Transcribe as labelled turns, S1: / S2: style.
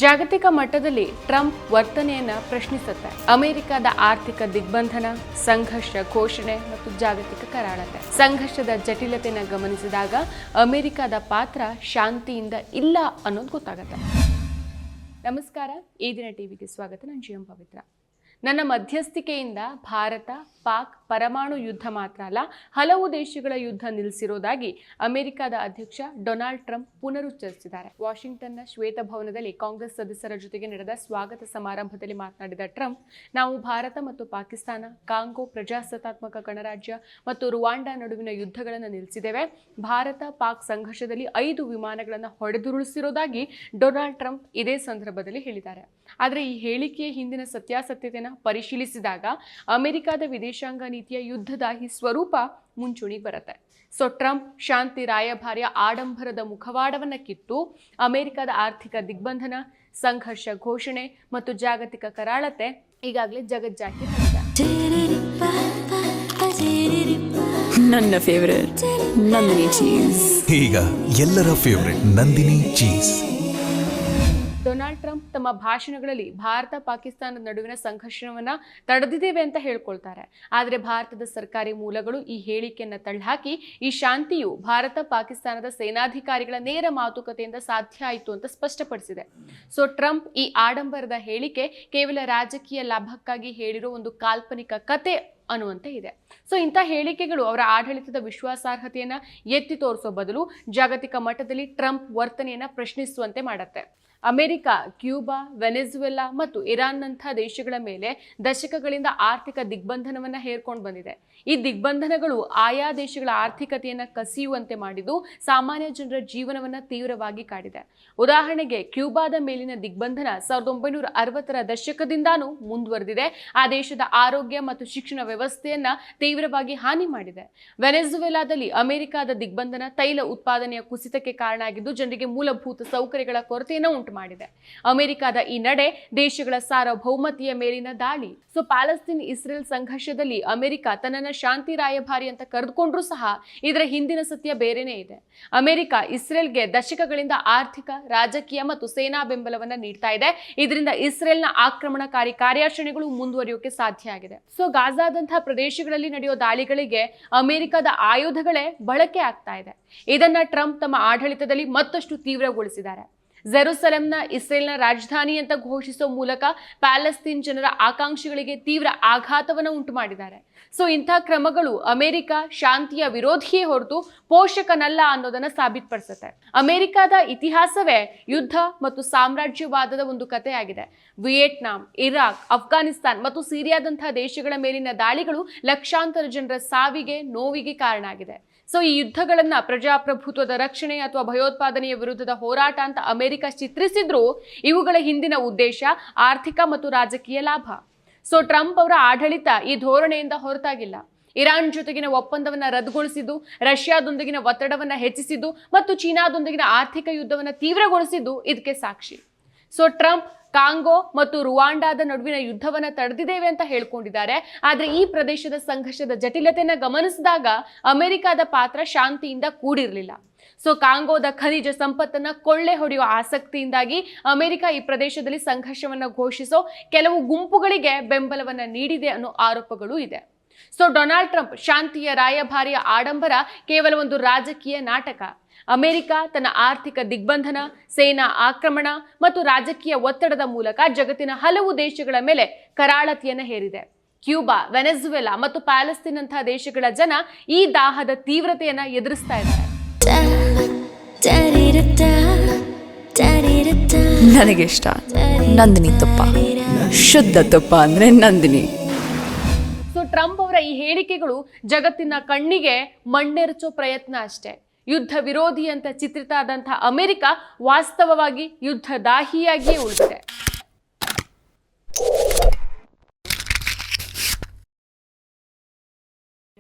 S1: ಜಾಗತಿಕ ಮಟ್ಟದಲ್ಲಿ ಟ್ರಂಪ್ ವರ್ತನೆಯನ್ನು ಪ್ರಶ್ನಿಸುತ್ತೆ. ಅಮೆರಿಕದ ಆರ್ಥಿಕ ದಿಗ್ಬಂಧನ, ಸಂಘರ್ಷ ಘೋಷಣೆ ಮತ್ತು ಜಾಗತಿಕ ಕರಾಳತೆ. ಸಂಘರ್ಷದ ಜಟಿಲತೆಯನ್ನು ಗಮನಿಸಿದಾಗ ಅಮೆರಿಕದ ಪಾತ್ರ ಶಾಂತಿಯಿಂದ ಇಲ್ಲ ಅನ್ನೋದು ಗೊತ್ತಾಗುತ್ತೆ. ನಮಸ್ಕಾರ, ಈ ದಿನ ಟಿವಿಗೆ ಸ್ವಾಗತ. ನಾನು ಜಿಎಂ ಪವಿತ್ರ. ನನ್ನ ಮಧ್ಯಸ್ಥಿಕೆಯಿಂದ ಭಾರತ ಪಾಕ್ ಪರಮಾಣು ಯುದ್ಧ ಮಾತ್ರ ಅಲ್ಲ, ಹಲವು ದೇಶಗಳ ಯುದ್ಧ ನಿಲ್ಲಿಸಿರೋದಾಗಿ ಅಮೆರಿಕದ ಅಧ್ಯಕ್ಷ ಡೊನಾಲ್ಡ್ ಟ್ರಂಪ್ ಪುನರುಚ್ಚರಿಸಿದ್ದಾರೆ. ವಾಷಿಂಗ್ಟನ್ನ ಶ್ವೇತಭವನದಲ್ಲಿ ಕಾಂಗ್ರೆಸ್ ಸದಸ್ಯರ ಜೊತೆಗೆ ನಡೆದ ಸ್ವಾಗತ ಸಮಾರಂಭದಲ್ಲಿ ಮಾತನಾಡಿದ ಟ್ರಂಪ್, ನಾವು ಭಾರತ ಮತ್ತು ಪಾಕಿಸ್ತಾನ, ಕಾಂಗೋ ಪ್ರಜಾಸತ್ತಾತ್ಮಕ ಗಣರಾಜ್ಯ ಮತ್ತು ರುವಾಂಡಾ ನಡುವಿನ ಯುದ್ಧಗಳನ್ನು ನಿಲ್ಲಿಸಿದ್ದೇವೆ. ಭಾರತ ಪಾಕ್ ಸಂಘರ್ಷದಲ್ಲಿ 5 ವಿಮಾನಗಳನ್ನು ಹೊಡೆದುರುಳಿಸಿರೋದಾಗಿ ಡೊನಾಲ್ಡ್ ಟ್ರಂಪ್ ಇದೇ ಸಂದರ್ಭದಲ್ಲಿ ಹೇಳಿದ್ದಾರೆ. ಆದರೆ ಈ ಹೇಳಿಕೆಯ ಹಿಂದಿನ ಸತ್ಯಾಸತ್ಯತೆಯನ್ನು ಪರಿಶೀಲಿಸಿದಾಗ ಅಮೆರಿಕದ ವಿದೇಶಾಂಗ ನೀತಿಯ ಯುದ್ಧದ ಈ ಸ್ವರೂಪ ಮುಂಚೂಣಿಗೆ ಬರುತ್ತೆ. ಟ್ರಂಪ್ ಶಾಂತಿ ರಾಯಭಾರಿಯ ಆಡಂಬರದ ಮುಖವಾಡವನ್ನು ಕಿತ್ತು ಅಮೆರಿಕದ ಆರ್ಥಿಕ ದಿಗ್ಬಂಧನ, ಸಂಘರ್ಷ ಘೋಷಣೆ ಮತ್ತು ಜಾಗತಿಕ ಕರಾಳತೆ ಈಗಾಗಲೇ ಜಗಜ್ಜಾಹೀರ್ ಆಗಿದೆ.
S2: ನನ್ನ ಫೇವರೇಟ್ ನಂದಿನಿ ಚೀಸ್.
S3: ಈಗ ಎಲ್ಲರ favourite Nandini cheese.
S1: Donald Trump ತಮ್ಮ ಭಾಷಣಗಳಲ್ಲಿ ಭಾರತ ಪಾಕಿಸ್ತಾನದ ನಡುವಿನ ಸಂಘರ್ಷವನ್ನ ತಡೆದಿದ್ದೇವೆ ಅಂತ ಹೇಳ್ಕೊಳ್ತಾರೆ. ಆದರೆ ಭಾರತದ ಸರ್ಕಾರಿ ಮೂಲಗಳು ಈ ಹೇಳಿಕೆಯನ್ನು ತಳ್ಳಹಾಕಿ ಈ ಶಾಂತಿಯು ಭಾರತ ಪಾಕಿಸ್ತಾನದ ಸೇನಾಧಿಕಾರಿಗಳ ನೇರ ಮಾತುಕತೆಯಿಂದ ಸಾಧ್ಯ ಆಯಿತು ಅಂತ ಸ್ಪಷ್ಟಪಡಿಸಿದೆ. ಟ್ರಂಪ್ ಈ ಆಡಂಬರದ ಹೇಳಿಕೆ ಕೇವಲ ರಾಜಕೀಯ ಲಾಭಕ್ಕಾಗಿ ಹೇಳಿರೋ ಒಂದು ಕಾಲ್ಪನಿಕ ಕತೆ ಅನ್ನುವಂತೆ ಇದೆ. ಇಂಥ ಹೇಳಿಕೆಗಳು ಅವರ ಆಡಳಿತದ ವಿಶ್ವಾಸಾರ್ಹತೆಯನ್ನ ಎತ್ತಿ ತೋರಿಸೋ ಬದಲು ಜಾಗತಿಕ ಮಟ್ಟದಲ್ಲಿ ಟ್ರಂಪ್ ವರ್ತನೆಯನ್ನ ಪ್ರಶ್ನಿಸುವಂತೆ ಮಾಡುತ್ತೆ. ಅಮೆರಿಕ, ಕ್ಯೂಬಾ, ವೆನೆಜುವೆಲಾ ಮತ್ತು ಇರಾನ್ನಂಥ ದೇಶಗಳ ಮೇಲೆ ದಶಕಗಳಿಂದ ಆರ್ಥಿಕ ದಿಗ್ಬಂಧನವನ್ನು ಹೇರ್ಕೊಂಡು ಬಂದಿದೆ. ಈ ದಿಗ್ಬಂಧನಗಳು ಆಯಾ ದೇಶಗಳ ಆರ್ಥಿಕತೆಯನ್ನು ಕಸಿಯುವಂತೆ ಮಾಡಿದ್ದು ಸಾಮಾನ್ಯ ಜನರ ಜೀವನವನ್ನು ತೀವ್ರವಾಗಿ ಕಾಡಿದೆ. ಉದಾಹರಣೆಗೆ, ಕ್ಯೂಬಾದ ಮೇಲಿನ ದಿಗ್ಬಂಧನ 1960ರ ದಶಕದಿಂದಾನೂ ಮುಂದುವರೆದಿದೆ. ಆ ದೇಶದ ಆರೋಗ್ಯ ಮತ್ತು ಶಿಕ್ಷಣ ವ್ಯವಸ್ಥೆಯನ್ನ ತೀವ್ರವಾಗಿ ಹಾನಿ ಮಾಡಿದೆ. ವೆನೆಜುವೆಲಾದಲ್ಲಿ ಅಮೆರಿಕದ ದಿಗ್ಬಂಧನ ತೈಲ ಉತ್ಪಾದನೆಯ ಕುಸಿತಕ್ಕೆ ಕಾರಣ ಆಗಿದ್ದು ಜನರಿಗೆ ಮೂಲಭೂತ ಸೌಕರ್ಯಗಳ ಕೊರತೆಯನ್ನು ಉಂಟು ಮಾಡಿದೆ. ಅಮೆರಿಕದ ಈ ನಡೆ ದೇಶಗಳ ಸಾರ್ವಭೌಮತೆಯ ಮೇಲಿನ ದಾಳಿ. ಪ್ಯಾಲೆಸ್ತೈನ್ ಇಸ್ರೇಲ್ ಸಂಘರ್ಷದಲ್ಲಿ ಅಮೆರಿಕ ತನ್ನನ್ನ ಶಾಂತಿ ರಾಯಭಾರಿ ಅಂತ ಕರೆದುಕೊಂಡ್ರೂ ಸಹ ಇದರ ಹಿಂದಿನ ಸತ್ಯ ಬೇರೆನೇ ಇದೆ. ಅಮೆರಿಕ ಇಸ್ರೇಲ್ಗೆ ದಶಕಗಳಿಂದ ಆರ್ಥಿಕ, ರಾಜಕೀಯ ಮತ್ತು ಸೇನಾ ಬೆಂಬಲವನ್ನ ನೀಡ್ತಾ ಇದೆ. ಇದರಿಂದ ಇಸ್ರೇಲ್ನ ಆಕ್ರಮಣಕಾರಿ ಕಾರ್ಯಾಚರಣೆಗಳು ಮುಂದುವರಿಯೋಕೆ ಸಾಧ್ಯ ಆಗಿದೆ. ಗಾಜಾದಂತಹ ಪ್ರದೇಶಗಳಲ್ಲಿ ನಡೆಯೋ ದಾಳಿಗಳಿಗೆ ಅಮೆರಿಕದ ಆಯುಧಗಳೇ ಬಳಕೆ ಆಗ್ತಾ ಇದೆ. ಇದನ್ನ ಟ್ರಂಪ್ ತಮ್ಮ ಆಡಳಿತದಲ್ಲಿ ಮತ್ತಷ್ಟು ತೀವ್ರಗೊಳಿಸಿದ್ದಾರೆ. ಜೆರುಸಲೆಂನ ಇಸ್ರೇಲ್ನ ರಾಜಧಾನಿ ಅಂತ ಘೋಷಿಸುವ ಮೂಲಕ ಪ್ಯಾಲೆಸ್ತೈನ್ ಜನರ ಆಕಾಂಕ್ಷೆಗಳಿಗೆ ತೀವ್ರ ಆಘಾತವನ್ನು ಉಂಟು ಮಾಡಿದ್ದಾರೆ. ಇಂಥ ಕ್ರಮಗಳು ಅಮೆರಿಕ ಶಾಂತಿಯ ವಿರೋಧಿಯೇ ಹೊರತು ಪೋಷಕನಲ್ಲ ಅನ್ನೋದನ್ನ ಸಾಬೀತುಪಡಿಸುತ್ತೆ. ಅಮೆರಿಕದ ಇತಿಹಾಸವೇ ಯುದ್ಧ ಮತ್ತು ಸಾಮ್ರಾಜ್ಯವಾದದ ಒಂದು ಕಥೆಯಾಗಿದೆ. ವಿಯೆಟ್ನಾಂ, ಇರಾಕ್, ಅಫ್ಘಾನಿಸ್ತಾನ್ ಮತ್ತು ಸಿರಿಯಾದಂತಹ ದೇಶಗಳ ಮೇಲಿನ ದಾಳಿಗಳು ಲಕ್ಷಾಂತರ ಜನರ ಸಾವಿಗೆ, ನೋವಿಗೆ ಕಾರಣ ಆಗಿದೆ. ಈ ಯುದ್ಧಗಳನ್ನ ಪ್ರಜಾಪ್ರಭುತ್ವದ ರಕ್ಷಣೆ ಅಥವಾ ಭಯೋತ್ಪಾದನೆಯ ವಿರುದ್ಧದ ಹೋರಾಟ ಅಂತ ಅಮೆರಿಕ ಚಿತ್ರಿಸಿದ್ರು ಇವುಗಳ ಹಿಂದಿನ ಉದ್ದೇಶ ಆರ್ಥಿಕ ಮತ್ತು ರಾಜಕೀಯ ಲಾಭ. ಟ್ರಂಪ್ ಅವರ ಆಡಳಿತ ಈ ಧೋರಣೆಯಿಂದ ಹೊರತಾಗಿಲ್ಲ. ಇರಾನ್ ಜೊತೆಗಿನ ಒಪ್ಪಂದವನ್ನ ರದ್ದುಗೊಳಿಸಿದ್ದು, ರಷ್ಯಾದೊಂದಿಗಿನ ಒತ್ತಡವನ್ನ ಹೆಚ್ಚಿಸಿದ್ದು ಮತ್ತು ಚೀನಾದೊಂದಿಗಿನ ಆರ್ಥಿಕ ಯುದ್ಧವನ್ನ ತೀವ್ರಗೊಳಿಸಿದ್ದು ಇದಕ್ಕೆ ಸಾಕ್ಷಿ. ಟ್ರಂಪ್ ಕಾಂಗೋ ಮತ್ತು ರುವಾಂಡಾದ ನಡುವಿನ ಯುದ್ಧವನ್ನ ತಡೆದಿದ್ದೇವೆ ಅಂತ ಹೇಳ್ಕೊಂಡಿದ್ದಾರೆ. ಆದ್ರೆ ಈ ಪ್ರದೇಶದ ಸಂಘರ್ಷದ ಜಟಿಲತೆಯನ್ನ ಗಮನಿಸಿದಾಗ ಅಮೆರಿಕದ ಪಾತ್ರ ಶಾಂತಿಯಿಂದ ಕೂಡಿರಲಿಲ್ಲ. ಕಾಂಗೋದ ಖನಿಜ ಸಂಪತ್ತನ್ನ ಕೊಳ್ಳೆ ಹೊಡೆಯುವ ಆಸಕ್ತಿಯಿಂದಾಗಿ ಅಮೆರಿಕ ಈ ಪ್ರದೇಶದಲ್ಲಿ ಸಂಘರ್ಷವನ್ನ ಘೋಷಿಸೋ ಕೆಲವು ಗುಂಪುಗಳಿಗೆ ಬೆಂಬಲವನ್ನ ನೀಡಿದೆ ಅನ್ನೋ ಆರೋಪಗಳು ಇದೆ. ಡೊನಾಲ್ಡ್ ಟ್ರಂಪ್ ಶಾಂತಿಯ ರಾಯಭಾರಿಯ ಆಡಂಬರ ಕೇವಲ ಒಂದು ರಾಜಕೀಯ ನಾಟಕ. ಅಮೆರಿಕ ತನ್ನ ಆರ್ಥಿಕ ದಿಗ್ಬಂಧನ, ಸೇನಾ ಆಕ್ರಮಣ ಮತ್ತು ರಾಜಕೀಯ ಒತ್ತಡದ ಮೂಲಕ ಜಗತ್ತಿನ ಹಲವು ದೇಶಗಳ ಮೇಲೆ ಕರಾಳತೆಯನ್ನು ಹೇರಿದೆ. ಕ್ಯೂಬಾ, ವೆನೆಜುವೆಲಾ ಮತ್ತು ಪ್ಯಾಲೆಸ್ತೈನ್ ಅಂತಹ ದೇಶಗಳ ಜನ ಈ ದಾಹದ ತೀವ್ರತೆಯನ್ನ ಎದುರಿಸ್ತಾ ಇದ್ದಾರೆ.
S2: ನನಗೆ ಇಷ್ಟ ನಂದಿನಿ ತುಪ್ಪ, ಶುದ್ಧ ತುಪ್ಪ ಅಂದ್ರೆ ನಂದಿನಿ.
S1: ಟ್ರಂಪ್ ಅವರ ಈ ಹೇಳಿಕೆಗಳು ಜಗತ್ತಿನ ಕಣ್ಣಿಗೆ ಮಣ್ಣೆರಚೋ ಪ್ರಯತ್ನ ಅಷ್ಟೇ. ಯುದ್ಧ ವಿರೋಧಿ ಅಂತ ಚಿತ್ರಿತ ಆದಂತಹ ಅಮೆರಿಕ ವಾಸ್ತವವಾಗಿ ಯುದ್ಧದಾಹಿಯಾಗಿಯೇ ಉಳಿದಿದೆ.